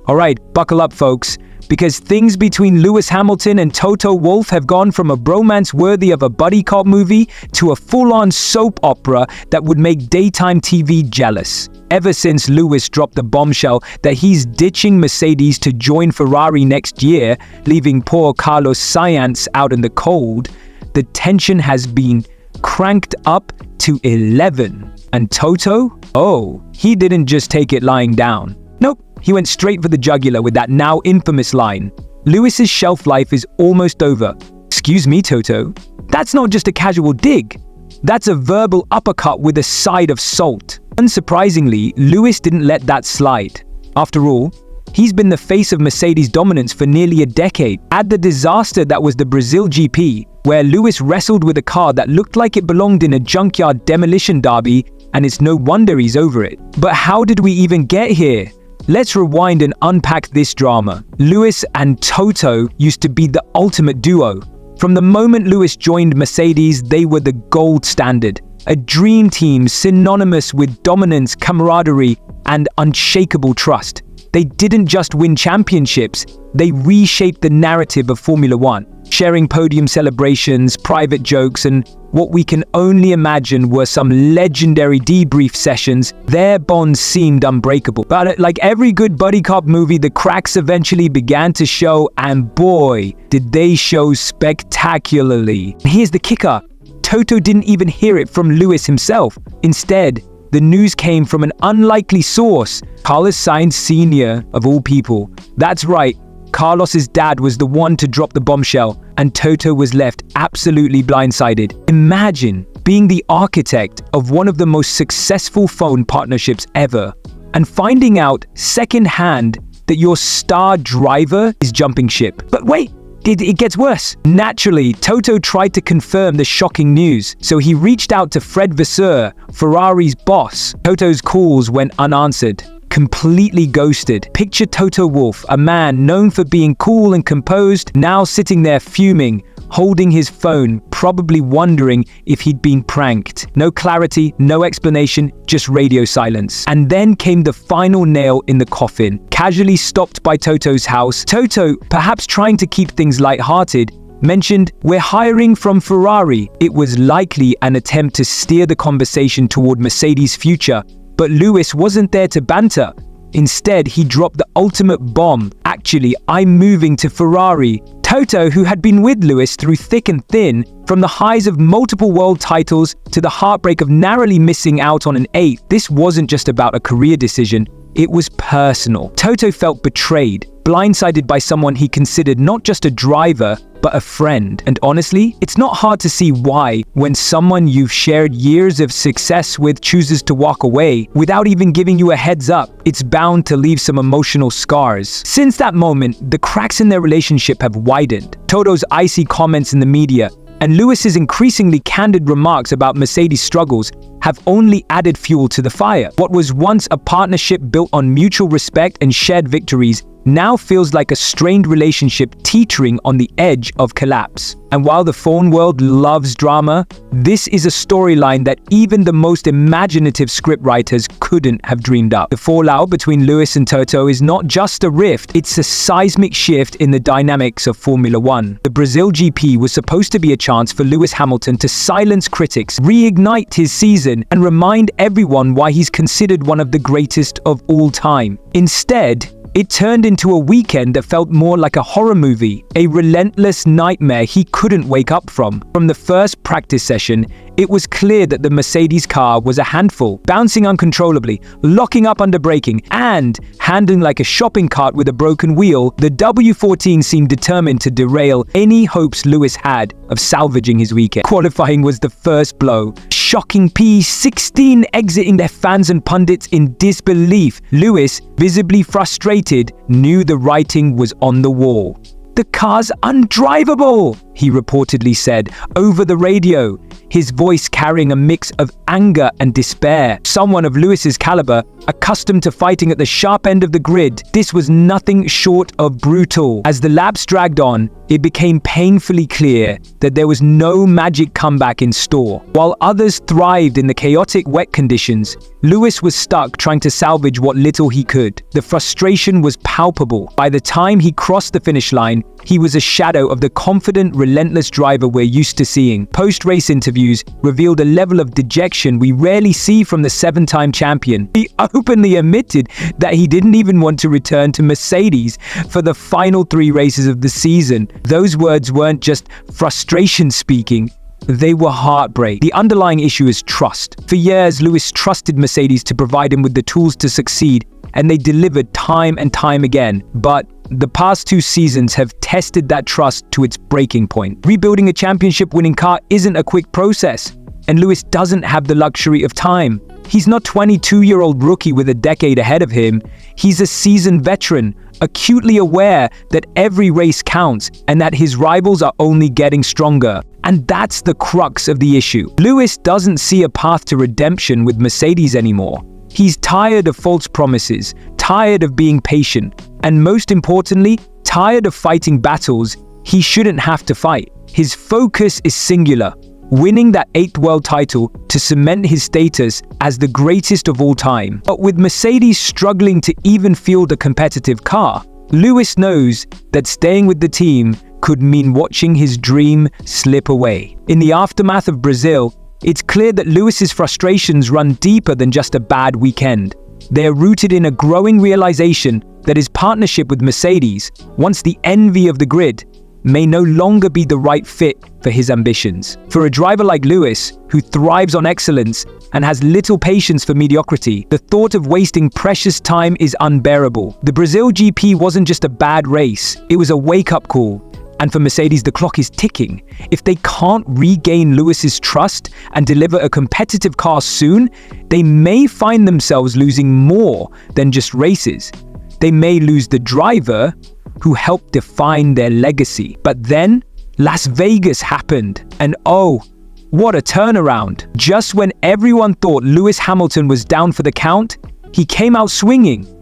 Alright, buckle up folks, because things between Lewis Hamilton and Toto Wolff have gone from a bromance worthy of a buddy cop movie to a full-on soap opera that would make daytime TV jealous. Ever since Lewis dropped the bombshell that he's ditching Mercedes to join Ferrari next year, leaving poor Carlos Sainz out in the cold, the tension has been cranked up to 11. And Toto? Oh, he didn't just take it lying down. Nope, he went straight for the jugular with that now infamous line. Lewis's shelf life is almost over. Excuse me, Toto. That's not just a casual dig. That's a verbal uppercut with a side of salt. Unsurprisingly, Lewis didn't let that slide. After all, he's been the face of Mercedes' dominance for nearly a decade. Add the disaster that was the Brazil GP, where Lewis wrestled with a car that looked like it belonged in a junkyard demolition derby, and it's no wonder he's over it. But how did we even get here? Let's rewind and unpack this drama. Lewis and Toto used to be the ultimate duo. From the moment Lewis joined Mercedes, they were the gold standard. A dream team synonymous with dominance, camaraderie, and unshakable trust. They didn't just win championships, they reshaped the narrative of Formula One, sharing podium celebrations, private jokes, and what we can only imagine were some legendary debrief sessions. Their bond seemed unbreakable. But like every good buddy cop movie, the cracks eventually began to show, and boy, did they show spectacularly. Here's the kicker. Toto didn't even hear it from Lewis himself. Instead, the news came from an unlikely source, Carlos Sainz Sr. of all people. That's right, Carlos's dad was the one to drop the bombshell, and Toto was left absolutely blindsided. Imagine being the architect of one of the most successful phone partnerships ever, and finding out secondhand that your star driver is jumping ship. But wait! It gets worse. Naturally, Toto tried to confirm the shocking news, so he reached out to Fred Vasseur, Ferrari's boss. Toto's calls went unanswered, completely ghosted. Picture Toto Wolff, a man known for being cool and composed, now sitting there fuming, holding his phone, probably wondering if he'd been pranked. No clarity, no explanation, just radio silence. And then came the final nail in the coffin. Casually stopped by Toto's house, Toto, perhaps trying to keep things lighthearted, mentioned, "We're hiring from Ferrari." It was likely an attempt to steer the conversation toward Mercedes' future, but Lewis wasn't there to banter. Instead, he dropped the ultimate bomb. "Actually, I'm moving to Ferrari." Toto, who had been with Lewis through thick and thin, from the highs of multiple world titles to the heartbreak of narrowly missing out on an eighth, this wasn't just about a career decision, it was personal. Toto felt betrayed, blindsided by someone he considered not just a driver, but a friend. And honestly, it's not hard to see why, when someone you've shared years of success with chooses to walk away without even giving you a heads up, it's bound to leave some emotional scars. Since that moment, the cracks in their relationship have widened. Toto's icy comments in the media and Lewis's increasingly candid remarks about Mercedes' struggles have only added fuel to the fire. What was once a partnership built on mutual respect and shared victories now feels like a strained relationship teetering on the edge of collapse. And while the phone world loves drama, this is a storyline that even the most imaginative scriptwriters couldn't have dreamed up. The fallout between Lewis and Toto is not just a rift, it's a seismic shift in the dynamics of Formula One. The Brazil GP was supposed to be a chance for Lewis Hamilton to silence critics, reignite his season, and remind everyone why he's considered one of the greatest of all time. Instead, it turned into a weekend that felt more like a horror movie, a relentless nightmare he couldn't wake up from. From the first practice session, it was clear that the Mercedes car was a handful, bouncing uncontrollably, locking up under braking, and handling like a shopping cart with a broken wheel. The W14 seemed determined to derail any hopes Lewis had of salvaging his weekend. Qualifying was the first blow. Shocking P16 exiting their fans and pundits in disbelief. Lewis, visibly frustrated, knew the writing was on the wall. "The car's undrivable," he reportedly said over the radio, his voice carrying a mix of anger and despair. Someone of Lewis's caliber, accustomed to fighting at the sharp end of the grid, this was nothing short of brutal. As the laps dragged on, it became painfully clear that there was no magic comeback in store. While others thrived in the chaotic wet conditions, Lewis was stuck trying to salvage what little he could. The frustration was palpable. By the time he crossed the finish line, he was a shadow of the confident, relentless driver we're used to seeing. Post-race interviews revealed a level of dejection we rarely see from the seven-time champion. He openly admitted that he didn't even want to return to Mercedes for the final 3 races of the season. Those words weren't just frustration speaking, they were heartbreak. The underlying issue is trust. For years, Lewis trusted Mercedes to provide him with the tools to succeed, and they delivered time and time again. But the past 2 seasons have tested that trust to its breaking point. Rebuilding a championship-winning car isn't a quick process, and Lewis doesn't have the luxury of time. He's not a 22-year-old rookie with a decade ahead of him. He's a seasoned veteran, acutely aware that every race counts and that his rivals are only getting stronger. And that's the crux of the issue. Lewis doesn't see a path to redemption with Mercedes anymore. He's tired of false promises, tired of being patient, and most importantly, tired of fighting battles he shouldn't have to fight. His focus is singular: winning that 8th world title to cement his status as the greatest of all time. But with Mercedes struggling to even field a competitive car, Lewis knows that staying with the team could mean watching his dream slip away. In the aftermath of Brazil, it's clear that Lewis's frustrations run deeper than just a bad weekend. They are rooted in a growing realization that his partnership with Mercedes, once the envy of the grid, may no longer be the right fit for his ambitions. For a driver like Lewis, who thrives on excellence and has little patience for mediocrity, the thought of wasting precious time is unbearable. The Brazil GP wasn't just a bad race, it was a wake-up call. And for Mercedes, the clock is ticking. If they can't regain Lewis's trust and deliver a competitive car soon, they may find themselves losing more than just races. They may lose the driver who helped define their legacy. But then, Las Vegas happened, and oh, what a turnaround. Just when everyone thought Lewis Hamilton was down for the count, he came out swinging.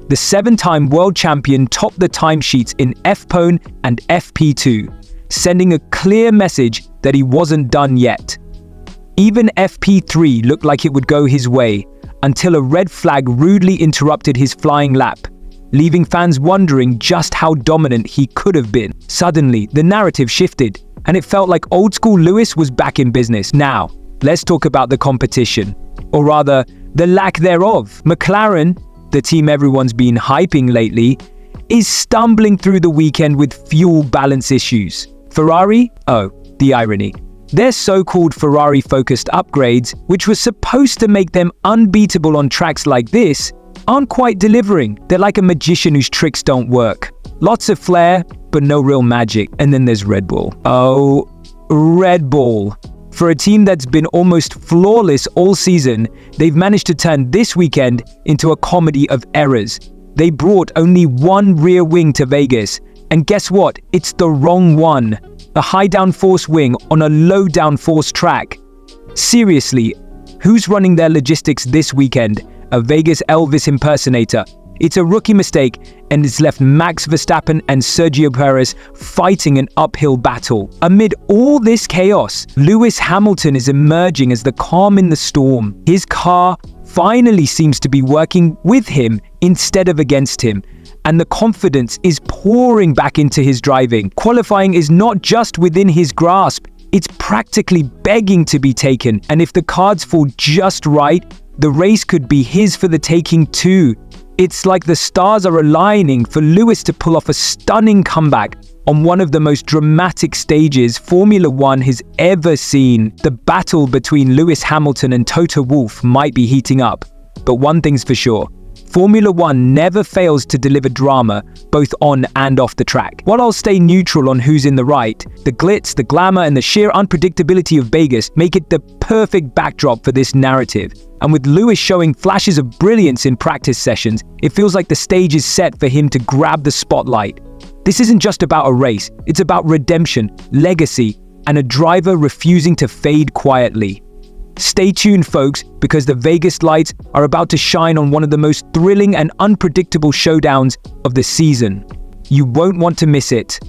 The 7-time world champion topped the timesheets in FP1 and FP2, sending a clear message that he wasn't done yet. Even FP3 looked like it would go his way, until a red flag rudely interrupted his flying lap, leaving fans wondering just how dominant he could have been. Suddenly, the narrative shifted, and it felt like old-school Lewis was back in business. Now, let's talk about the competition, or rather, the lack thereof. McLaren, the team everyone's been hyping lately, is stumbling through the weekend with fuel balance issues. Ferrari? Oh, the irony. Their so-called Ferrari-focused upgrades, which were supposed to make them unbeatable on tracks like this, aren't quite delivering. They're like a magician whose tricks don't work. Lots of flair, but no real magic. And then there's Red Bull. Oh, Red Bull. For a team that's been almost flawless all season, they've managed to turn this weekend into a comedy of errors. They brought only one rear wing to Vegas, and guess what? It's the wrong one. A high downforce wing on a low downforce track. Seriously, who's running their logistics this weekend? A Vegas Elvis impersonator. It's a rookie mistake, and it's left Max Verstappen and Sergio Perez fighting an uphill battle. Amid all this chaos, Lewis Hamilton is emerging as the calm in the storm. His car finally seems to be working with him instead of against him, and the confidence is pouring back into his driving. Qualifying is not just within his grasp, it's practically begging to be taken, and if the cards fall just right, the race could be his for the taking too. It's like the stars are aligning for Lewis to pull off a stunning comeback on one of the most dramatic stages Formula One has ever seen. The battle between Lewis Hamilton and Toto Wolff might be heating up, but one thing's for sure. Formula One never fails to deliver drama, both on and off the track. While I'll stay neutral on who's in the right, the glitz, the glamour, and the sheer unpredictability of Vegas make it the perfect backdrop for this narrative. And with Lewis showing flashes of brilliance in practice sessions, it feels like the stage is set for him to grab the spotlight. This isn't just about a race, it's about redemption, legacy, and a driver refusing to fade quietly. Stay tuned, folks, because the Vegas lights are about to shine on one of the most thrilling and unpredictable showdowns of the season. You won't want to miss it.